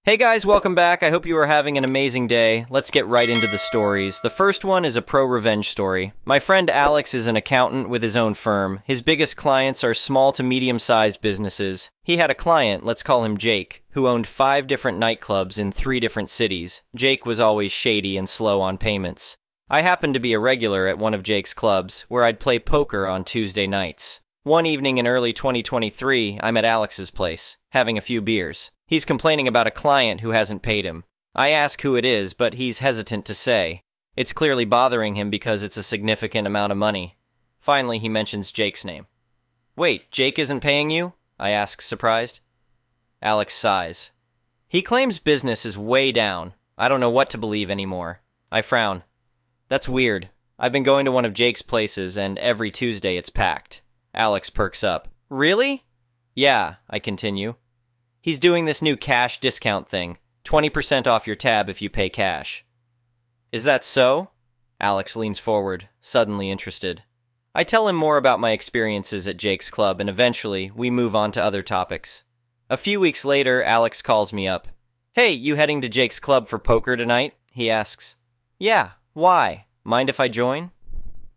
Hey guys, welcome back. I hope you are having an amazing day. Let's get right into the stories. The first one is a pro-revenge story. My friend Alex is an accountant with his own firm. His biggest clients are small to medium-sized businesses. He had a client, let's call him Jake, who owned 5 different nightclubs in 3 different cities. Jake was always shady and slow on payments. I happened to be a regular at one of Jake's clubs, where I'd play poker on Tuesday nights. One evening in early 2023, I'm at Alex's place, having a few beers. He's complaining about a client who hasn't paid him. I ask who it is, but he's hesitant to say. It's clearly bothering him because it's a significant amount of money. Finally, he mentions Jake's name. "Wait, Jake isn't paying you?" I ask, surprised. Alex sighs. He claims business is way down. I don't know what to believe anymore. I frown. That's weird. I've been going to one of Jake's places, and every Tuesday it's packed. Alex perks up. Really? Yeah, I continue. He's doing this new cash discount thing. 20% off your tab if you pay cash. Is that so? Alex leans forward, suddenly interested. I tell him more about my experiences at Jake's club, and eventually, we move on to other topics. A few weeks later, Alex calls me up. Hey, you heading to Jake's club for poker tonight? He asks. Yeah, why? Mind if I join?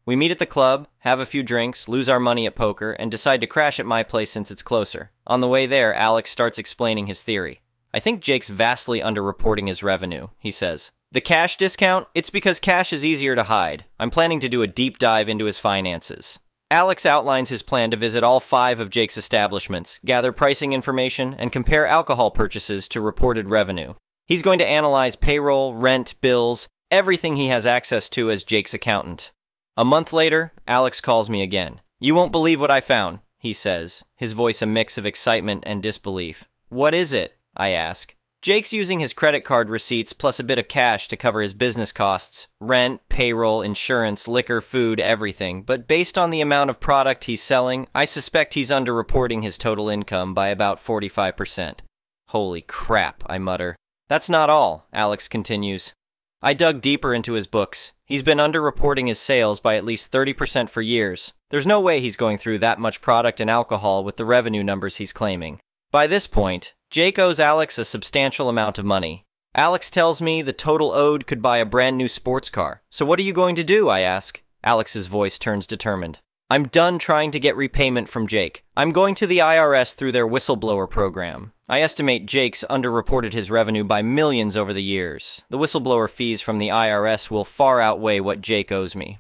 We meet at the club, have a few drinks, lose our money at poker, and decide to crash at my place since it's closer. On the way there, Alex starts explaining his theory. I think Jake's vastly underreporting his revenue, he says. The cash discount? It's because cash is easier to hide. I'm planning to do a deep dive into his finances. Alex outlines his plan to visit all 5 of Jake's establishments, gather pricing information, and compare alcohol purchases to reported revenue. He's going to analyze payroll, rent, bills, everything he has access to as Jake's accountant. A month later, Alex calls me again. You won't believe what I found, he says, his voice a mix of excitement and disbelief. What is it? I ask. Jake's using his credit card receipts plus a bit of cash to cover his business costs, rent, payroll, insurance, liquor, food, everything, but based on the amount of product he's selling, I suspect he's underreporting his total income by about 45%. Holy crap, I mutter. That's not all, Alex continues. I dug deeper into his books. He's been underreporting his sales by at least 30% for years. There's no way he's going through that much product and alcohol with the revenue numbers he's claiming. By this point, Jake owes Alex a substantial amount of money. Alex tells me the total owed could buy a brand new sports car. So what are you going to do, I ask. Alex's voice turns determined. I'm done trying to get repayment from Jake. I'm going to the IRS through their whistleblower program. I estimate Jake's underreported his revenue by millions over the years. The whistleblower fees from the IRS will far outweigh what Jake owes me.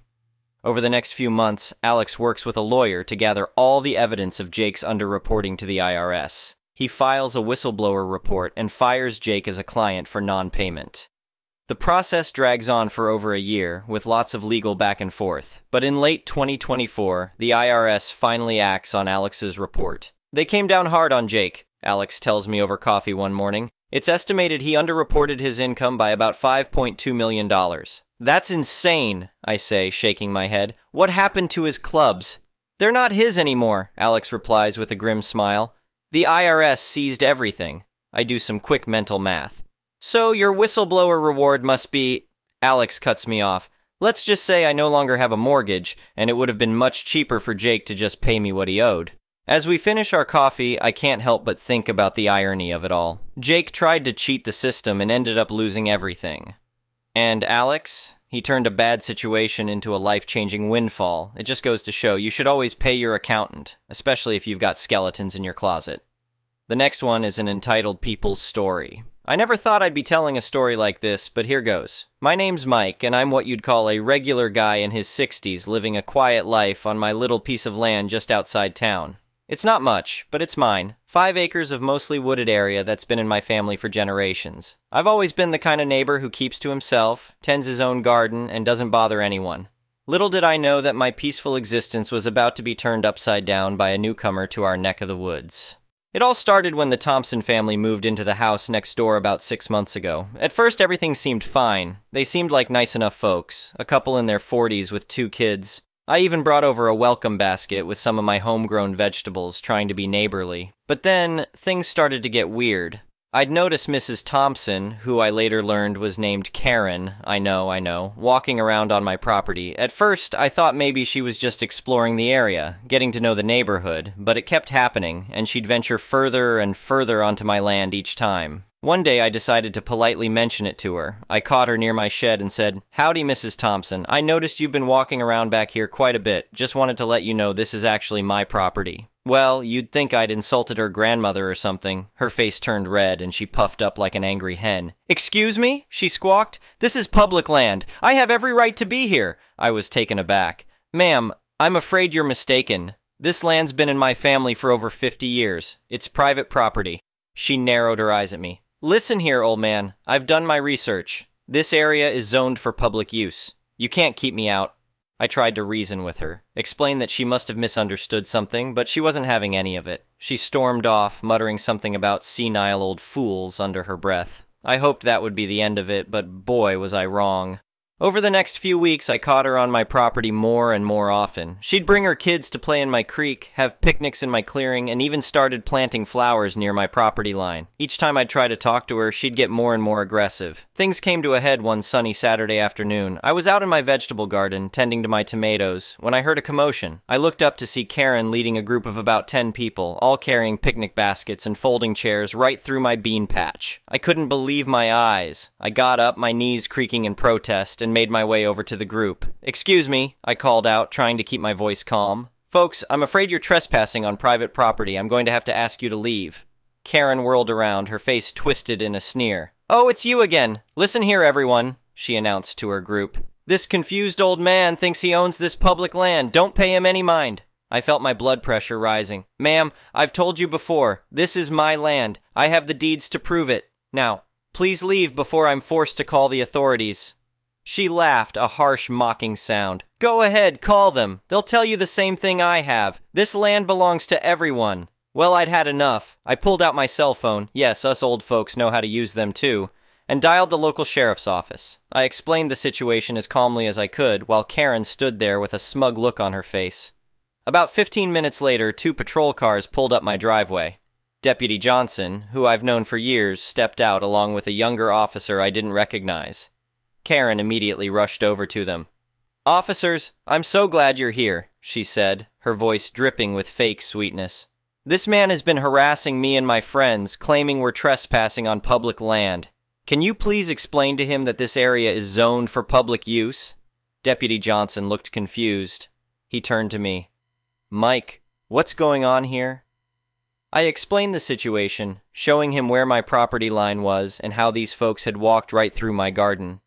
Over the next few months, Alex works with a lawyer to gather all the evidence of Jake's underreporting to the IRS. He files a whistleblower report and fires Jake as a client for non-payment. The process drags on for over a year, with lots of legal back and forth. But in late 2024, the IRS finally acts on Alex's report. They came down hard on Jake, Alex tells me over coffee one morning. It's estimated he underreported his income by about $5.2 million. That's insane, I say, shaking my head. What happened to his clubs? They're not his anymore, Alex replies with a grim smile. The IRS seized everything. I do some quick mental math. So your whistleblower reward must be... Alex cuts me off. Let's just say I no longer have a mortgage, and it would have been much cheaper for Jake to just pay me what he owed. As we finish our coffee, I can't help but think about the irony of it all. Jake tried to cheat the system and ended up losing everything. And Alex? He turned a bad situation into a life-changing windfall. It just goes to show you should always pay your accountant, especially if you've got skeletons in your closet. The next one is an entitled people's story. I never thought I'd be telling a story like this, but here goes. My name's Mike, and I'm what you'd call a regular guy in his 60s living a quiet life on my little piece of land just outside town. It's not much, but it's mine. 5 acres of mostly wooded area that's been in my family for generations. I've always been the kind of neighbor who keeps to himself, tends his own garden, and doesn't bother anyone. Little did I know that my peaceful existence was about to be turned upside down by a newcomer to our neck of the woods. It all started when the Thompson family moved into the house next door about 6 months ago. At first, everything seemed fine. They seemed like nice enough folks, a couple in their 40s with 2 kids. I even brought over a welcome basket with some of my homegrown vegetables, trying to be neighborly. But then, things started to get weird. I'd noticed Mrs. Thompson, who I later learned was named Karen, I know, walking around on my property. At first, I thought maybe she was just exploring the area, getting to know the neighborhood, but it kept happening, and she'd venture further and further onto my land each time. One day I decided to politely mention it to her. I caught her near my shed and said, "Howdy, Mrs. Thompson. I noticed you've been walking around back here quite a bit. Just wanted to let you know this is actually my property." Well, you'd think I'd insulted her grandmother or something. Her face turned red and she puffed up like an angry hen. "Excuse me?" she squawked. "This is public land. I have every right to be here." I was taken aback. "Ma'am, I'm afraid you're mistaken. This land's been in my family for over 50 years. It's private property." She narrowed her eyes at me. "Listen here, old man. I've done my research. This area is zoned for public use. You can't keep me out." I tried to reason with her, explain that she must have misunderstood something, but she wasn't having any of it. She stormed off, muttering something about senile old fools under her breath. I hoped that would be the end of it, but boy, was I wrong. Over the next few weeks, I caught her on my property more and more often. She'd bring her kids to play in my creek, have picnics in my clearing, and even started planting flowers near my property line. Each time I'd try to talk to her, she'd get more and more aggressive. Things came to a head one sunny Saturday afternoon. I was out in my vegetable garden, tending to my tomatoes, when I heard a commotion. I looked up to see Karen leading a group of about 10 people, all carrying picnic baskets and folding chairs right through my bean patch. I couldn't believe my eyes. I got up, my knees creaking in protest, and made my way over to the group. "Excuse me," I called out, trying to keep my voice calm. "Folks, I'm afraid you're trespassing on private property. I'm going to have to ask you to leave." Karen whirled around, her face twisted in a sneer. "Oh, it's you again. Listen here, everyone," she announced to her group. "This confused old man thinks he owns this public land. Don't pay him any mind." I felt my blood pressure rising. "Ma'am, I've told you before. This is my land. I have the deeds to prove it. Now, please leave before I'm forced to call the authorities." She laughed, a harsh, mocking sound. "Go ahead, call them. They'll tell you the same thing I have. This land belongs to everyone." Well, I'd had enough. I pulled out my cell phone, yes, us old folks know how to use them too, and dialed the local sheriff's office. I explained the situation as calmly as I could, while Karen stood there with a smug look on her face. About 15 minutes later, 2 patrol cars pulled up my driveway. Deputy Johnson, who I've known for years, stepped out along with a younger officer I didn't recognize. Karen immediately rushed over to them. "Officers, I'm so glad you're here," she said, her voice dripping with fake sweetness. "This man has been harassing me and my friends, claiming we're trespassing on public land. Can you please explain to him that this area is zoned for public use?" Deputy Johnson looked confused. He turned to me. "Mike, what's going on here?" I explained the situation, showing him where my property line was and how these folks had walked right through my garden.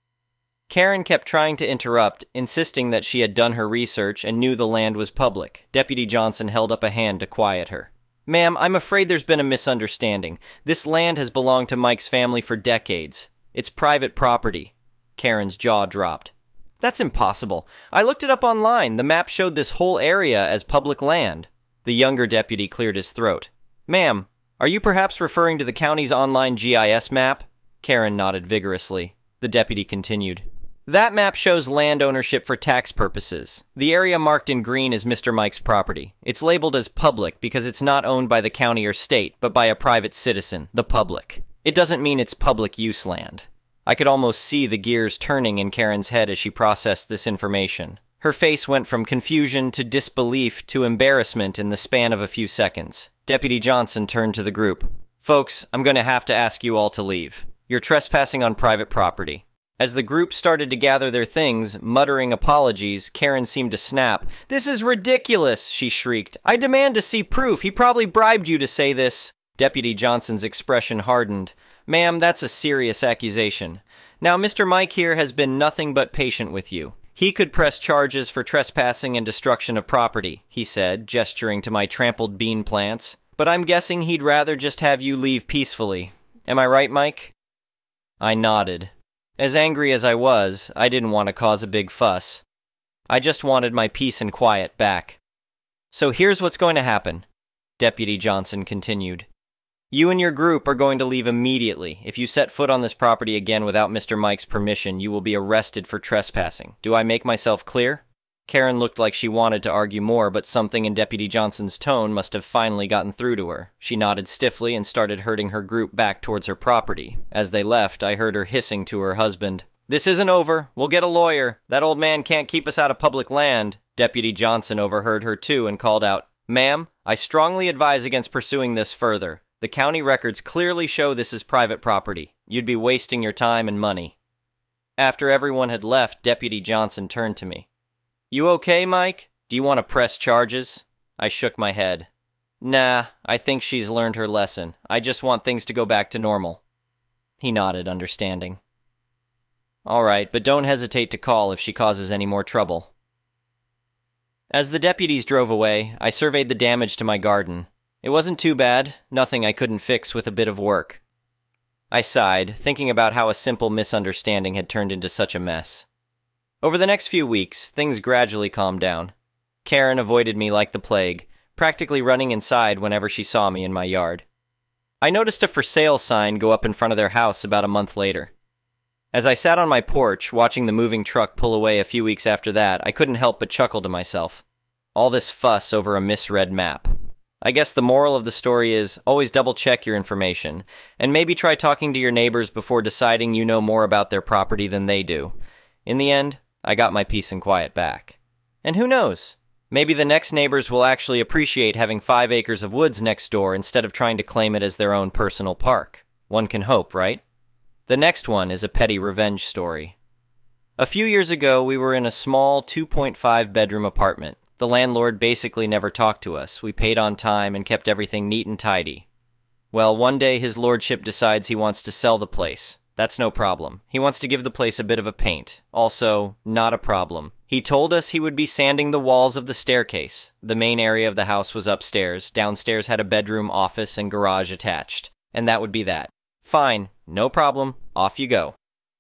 Karen kept trying to interrupt, insisting that she had done her research and knew the land was public. Deputy Johnson held up a hand to quiet her. "Ma'am, I'm afraid there's been a misunderstanding. This land has belonged to Mike's family for decades. It's private property." Karen's jaw dropped. "That's impossible. I looked it up online. The map showed this whole area as public land." The younger deputy cleared his throat. "Ma'am, are you perhaps referring to the county's online GIS map?" Karen nodded vigorously. The deputy continued. "That map shows land ownership for tax purposes. The area marked in green is Mr. Mike's property. It's labeled as public because it's not owned by the county or state, but by a private citizen, the public. It doesn't mean it's public use land." I could almost see the gears turning in Karen's head as she processed this information. Her face went from confusion to disbelief to embarrassment in the span of a few seconds. Deputy Johnson turned to the group. "Folks, I'm going to have to ask you all to leave. You're trespassing on private property." As the group started to gather their things, muttering apologies, Karen seemed to snap. "This is ridiculous," she shrieked. "I demand to see proof. He probably bribed you to say this." Deputy Johnson's expression hardened. "Ma'am, that's a serious accusation. Now, Mr. Mike here has been nothing but patient with you. He could press charges for trespassing and destruction of property," he said, gesturing to my trampled bean plants. "But I'm guessing he'd rather just have you leave peacefully. Am I right, Mike?" I nodded. As angry as I was, I didn't want to cause a big fuss. I just wanted my peace and quiet back. "So here's what's going to happen," Deputy Johnson continued. "You and your group are going to leave immediately. If you set foot on this property again without Mr. Mike's permission, you will be arrested for trespassing. Do I make myself clear?" Karen looked like she wanted to argue more, but something in Deputy Johnson's tone must have finally gotten through to her. She nodded stiffly and started herding her group back towards her property. As they left, I heard her hissing to her husband. "This isn't over. We'll get a lawyer. That old man can't keep us out of public land." Deputy Johnson overheard her too and called out, "Ma'am, I strongly advise against pursuing this further. The county records clearly show this is private property. You'd be wasting your time and money." After everyone had left, Deputy Johnson turned to me. "You okay, Mike? Do you want to press charges?" I shook my head. "Nah, I think she's learned her lesson. I just want things to go back to normal." He nodded, understanding. "All right, but don't hesitate to call if she causes any more trouble." As the deputies drove away, I surveyed the damage to my garden. It wasn't too bad, nothing I couldn't fix with a bit of work. I sighed, thinking about how a simple misunderstanding had turned into such a mess. Over the next few weeks, things gradually calmed down. Karen avoided me like the plague, practically running inside whenever she saw me in my yard. I noticed a for sale sign go up in front of their house about a month later. As I sat on my porch, watching the moving truck pull away a few weeks after that, I couldn't help but chuckle to myself. All this fuss over a misread map. I guess the moral of the story is, always double-check your information, and maybe try talking to your neighbors before deciding you know more about their property than they do. In the end, I got my peace and quiet back. And who knows? Maybe the next neighbors will actually appreciate having 5 acres of woods next door instead of trying to claim it as their own personal park. One can hope, right? The next one is a petty revenge story. A few years ago, we were in a small 2.5-bedroom apartment. The landlord basically never talked to us. We paid on time and kept everything neat and tidy. Well, one day his lordship decides he wants to sell the place. That's no problem. He wants to give the place a bit of a paint. Also, not a problem. He told us he would be sanding the walls of the staircase. The main area of the house was upstairs. Downstairs had a bedroom, office, and garage attached. And that would be that. Fine, no problem. Off you go.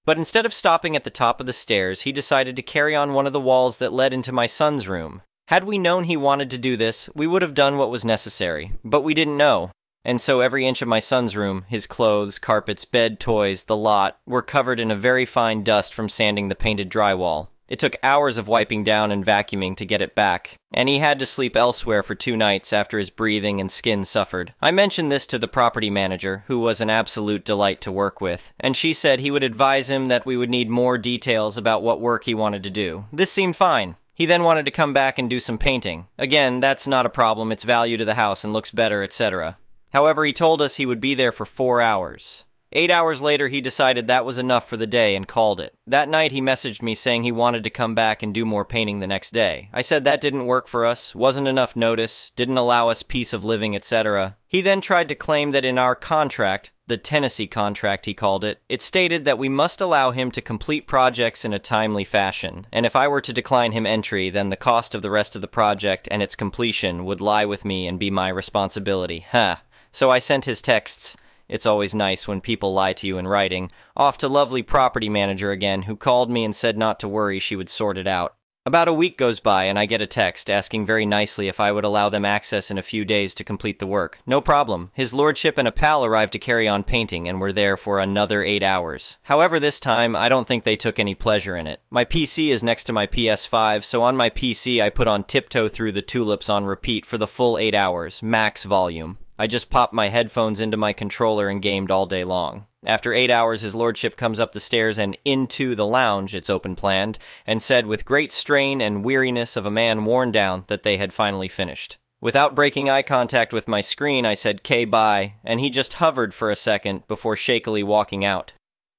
But instead of stopping at the top of the stairs, he decided to carry on one of the walls that led into my son's room. Had we known he wanted to do this, we would have done what was necessary, but we didn't know. And so every inch of my son's room, his clothes, carpets, bed, toys, the lot, were covered in a very fine dust from sanding the painted drywall. It took hours of wiping down and vacuuming to get it back, and he had to sleep elsewhere for 2 nights after his breathing and skin suffered. I mentioned this to the property manager, who was an absolute delight to work with, and she said he would advise him that we would need more details about what work he wanted to do. This seemed fine. He then wanted to come back and do some painting. Again, that's not a problem, it's value to the house and looks better, etc. However, he told us he would be there for 4 hours. 8 hours later, he decided that was enough for the day and called it. That night, he messaged me saying he wanted to come back and do more painting the next day. I said that didn't work for us, wasn't enough notice, didn't allow us peace of living, etc. He then tried to claim that in our contract, the Tennessee contract he called it, it stated that we must allow him to complete projects in a timely fashion, and if I were to decline him entry, then the cost of the rest of the project and its completion would lie with me and be my responsibility. So I sent his texts, it's always nice when people lie to you in writing, off to lovely property manager again, who called me and said not to worry, she would sort it out. About a week goes by and I get a text asking very nicely if I would allow them access in a few days to complete the work. No problem. His lordship and a pal arrived to carry on painting and were there for another 8 hours. However, this time, I don't think they took any pleasure in it. My PC is next to my PS5, so on my PC I put on Tiptoe Through the Tulips on repeat for the full 8 hours, max volume. I just popped my headphones into my controller and gamed all day long. After 8 hours, his lordship comes up the stairs and into the lounge, it's open planned, and said with great strain and weariness of a man worn down that they had finally finished. Without breaking eye contact with my screen, I said "K bye," and he just hovered for a second before shakily walking out.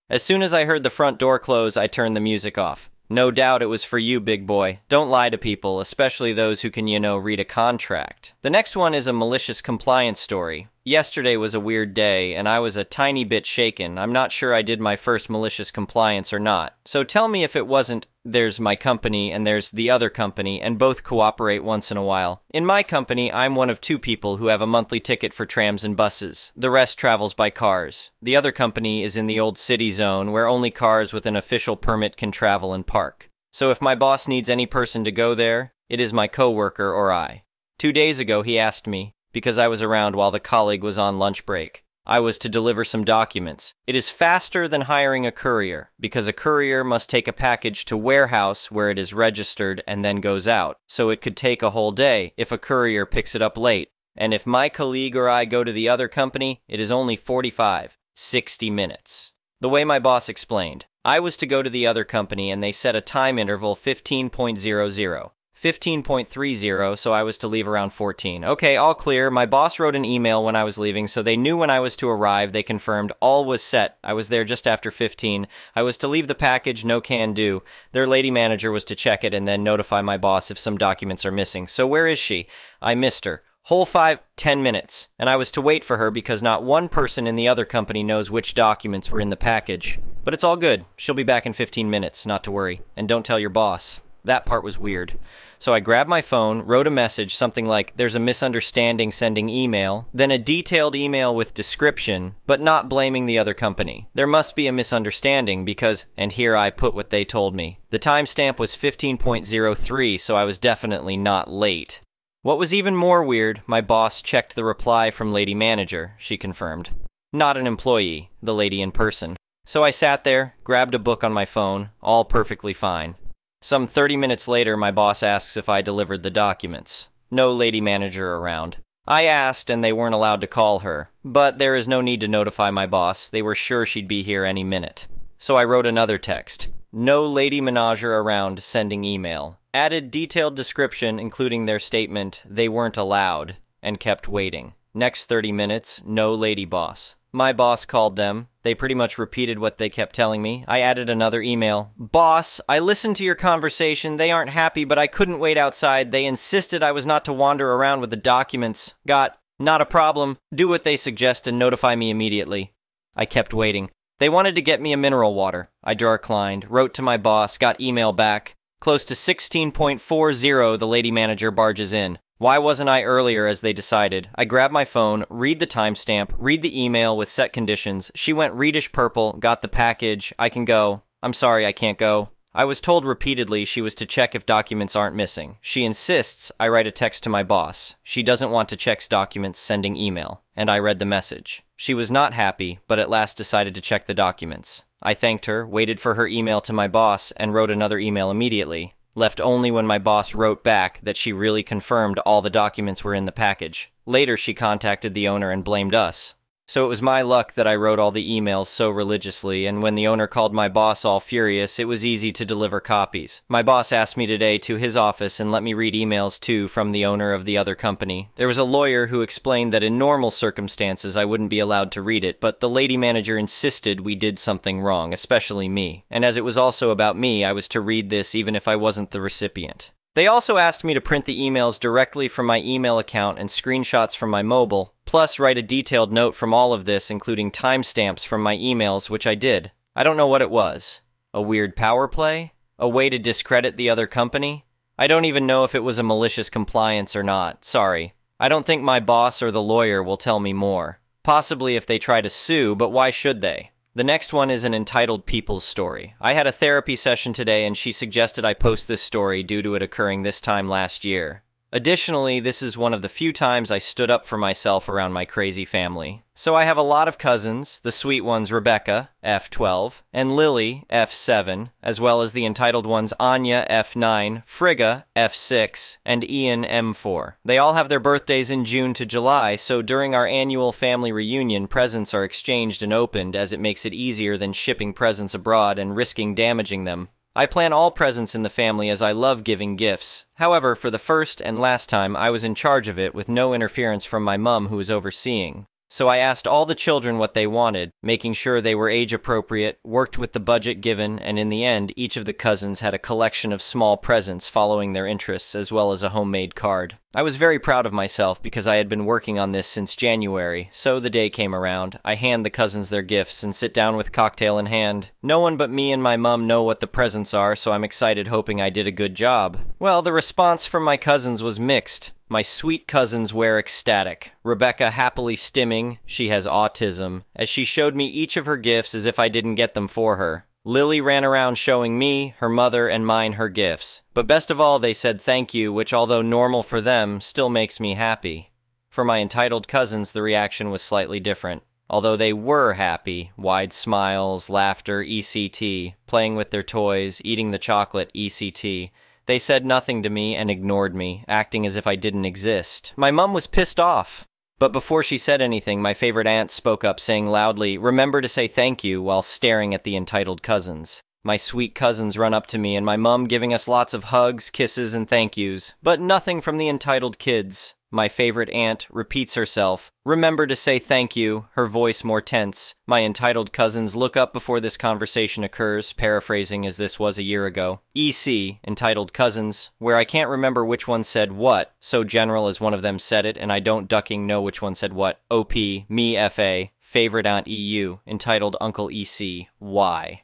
As soon as I heard the front door close, I turned the music off. No doubt it was for you, big boy. Don't lie to people, especially those who can, read a contract. The next one is a malicious compliance story. Yesterday was a weird day, and I was a tiny bit shaken. I'm not sure I did my first malicious compliance or not. So tell me if it wasn't, there's my company and there's the other company, and both cooperate once in a while. In my company, I'm one of 2 people who have a monthly ticket for trams and buses. The rest travels by cars. The other company is in the old city zone, where only cars with an official permit can travel and park. So if my boss needs any person to go there, it is my coworker or I. 2 days ago, he asked me, because I was around while the colleague was on lunch break. I was to deliver some documents. It is faster than hiring a courier, because a courier must take a package to warehouse where it is registered and then goes out, so it could take a whole day if a courier picks it up late. And if my colleague or I go to the other company, it is only 45, 60 minutes. The way my boss explained, I was to go to the other company and they set a time interval 15.00. 15.30, so I was to leave around 14. Okay, all clear. My boss wrote an email when I was leaving, so they knew when I was to arrive. They confirmed all was set. I was there just after 15. I was to leave the package, no can do. Their lady manager was to check it and then notify my boss if some documents are missing. So where is she? I missed her. Whole 10 minutes, and I was to wait for her because not one person in the other company knows which documents were in the package. But it's all good. She'll be back in 15 minutes, not to worry. And don't tell your boss. That part was weird. So I grabbed my phone, wrote a message, something like, "There's a misunderstanding, sending email," then a detailed email with description, but not blaming the other company. There must be a misunderstanding because, and here I put what they told me. The timestamp was 15.03, so I was definitely not late. What was even more weird, my boss checked the reply from lady manager, she confirmed. Not an employee, the lady in person. So I sat there, grabbed a book on my phone, all perfectly fine. Some 30 minutes later, my boss asks if I delivered the documents. No lady manager around. I asked, and they weren't allowed to call her. But there is no need to notify my boss. They were sure she'd be here any minute. So I wrote another text. No lady manager around, sending email. Added detailed description, including their statement, they weren't allowed, and kept waiting. Next 30 minutes, no lady boss. My boss called them. They pretty much repeated what they kept telling me. I added another email. "Boss, I listened to your conversation. They aren't happy, but I couldn't wait outside. They insisted I was not to wander around with the documents. Not a problem. Do what they suggest and notify me immediately." I kept waiting. They wanted to get me a mineral water. I declined, wrote to my boss, got email back. Close to 16.40, the lady manager barges in. Why wasn't I earlier as they decided? I grabbed my phone, read the timestamp, read the email with set conditions. She went reddish purple, got the package. I can go. I'm sorry, I can't go. I was told repeatedly she was to check if documents aren't missing. She insists I write a text to my boss. She doesn't want to check documents, sending email. And I read the message. She was not happy, but at last decided to check the documents. I thanked her, waited for her email to my boss, and wrote another email immediately. Left only when my boss wrote back that she really confirmed all the documents were in the package. Later, she contacted the owner and blamed us. So it was my luck that I wrote all the emails so religiously, and when the owner called my boss all furious, it was easy to deliver copies. My boss asked me today to his office and let me read emails too from the owner of the other company. There was a lawyer who explained that in normal circumstances I wouldn't be allowed to read it, but the lady manager insisted we did something wrong, especially me. And as it was also about me, I was to read this even if I wasn't the recipient. They also asked me to print the emails directly from my email account and screenshots from my mobile, plus write a detailed note from all of this, including timestamps from my emails, which I did. I don't know what it was. A weird power play? A way to discredit the other company? I don't even know if it was a malicious compliance or not, sorry. I don't think my boss or the lawyer will tell me more. Possibly if they try to sue, but why should they? The next one is an entitled people's story. I had a therapy session today and she suggested I post this story due to it occurring this time last year. Additionally, this is one of the few times I stood up for myself around my crazy family. So I have a lot of cousins, the sweet ones Rebecca, F12, and Lily, F7, as well as the entitled ones Anya, F9, Frigga, F6, and Ian, M4. They all have their birthdays in June to July, so during our annual family reunion, presents are exchanged and opened as it makes it easier than shipping presents abroad and risking damaging them. I plan all presents in the family as I love giving gifts. However, for the first and last time, I was in charge of it with no interference from my mom who was overseeing. So I asked all the children what they wanted, making sure they were age appropriate, worked with the budget given, and in the end, each of the cousins had a collection of small presents following their interests as well as a homemade card. I was very proud of myself because I had been working on this since January, so the day came around. I hand the cousins their gifts and sit down with cocktail in hand. No one but me and my mom know what the presents are, so I'm excited hoping I did a good job. Well, the response from my cousins was mixed. My sweet cousins were ecstatic. Rebecca happily stimming, she has autism, as she showed me each of her gifts as if I didn't get them for her. Lily ran around showing me, her mother, and mine her gifts. But best of all, they said thank you, which although normal for them, still makes me happy. For my entitled cousins, the reaction was slightly different. Although they were happy, wide smiles, laughter, ECT, playing with their toys, eating the chocolate, ECT, they said nothing to me and ignored me, acting as if I didn't exist. My mom was pissed off. But before she said anything, my favorite aunt spoke up saying loudly, "Remember to say thank you," while staring at the entitled cousins. My sweet cousins run up to me and my mum giving us lots of hugs, kisses, and thank yous, but nothing from the entitled kids. My favorite aunt repeats herself. Remember to say thank you, her voice more tense. My entitled cousins look up before this conversation occurs, paraphrasing as this was a year ago. EC, entitled cousins, where I can't remember which one said what, so general as one of them said it, and I don't ducking know which one said what. OP, me FA, favorite aunt EU, entitled Uncle EC, why?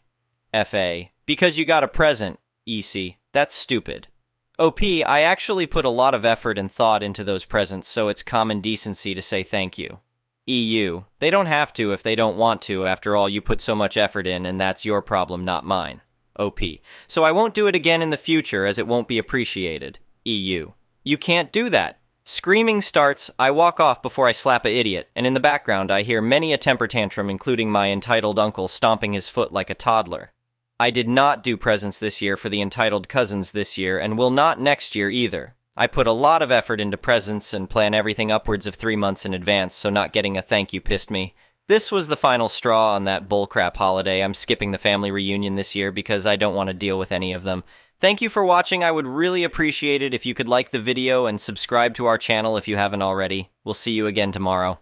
FA, because you got a present, EC, that's stupid. OP, I actually put a lot of effort and thought into those presents, so it's common decency to say thank you. EU, they don't have to if they don't want to, after all you put so much effort in, and that's your problem, not mine. OP, so I won't do it again in the future as it won't be appreciated. EU, you can't do that. Screaming starts, I walk off before I slap a idiot, and in the background I hear many a temper tantrum, including my entitled uncle stomping his foot like a toddler. I did not do presents this year for the entitled cousins this year, and will not next year either. I put a lot of effort into presents and plan everything upwards of 3 months in advance, so not getting a thank you pissed me. This was the final straw on that bullcrap holiday. I'm skipping the family reunion this year because I don't want to deal with any of them. Thank you for watching. I would really appreciate it if you could like the video and subscribe to our channel if you haven't already. We'll see you again tomorrow.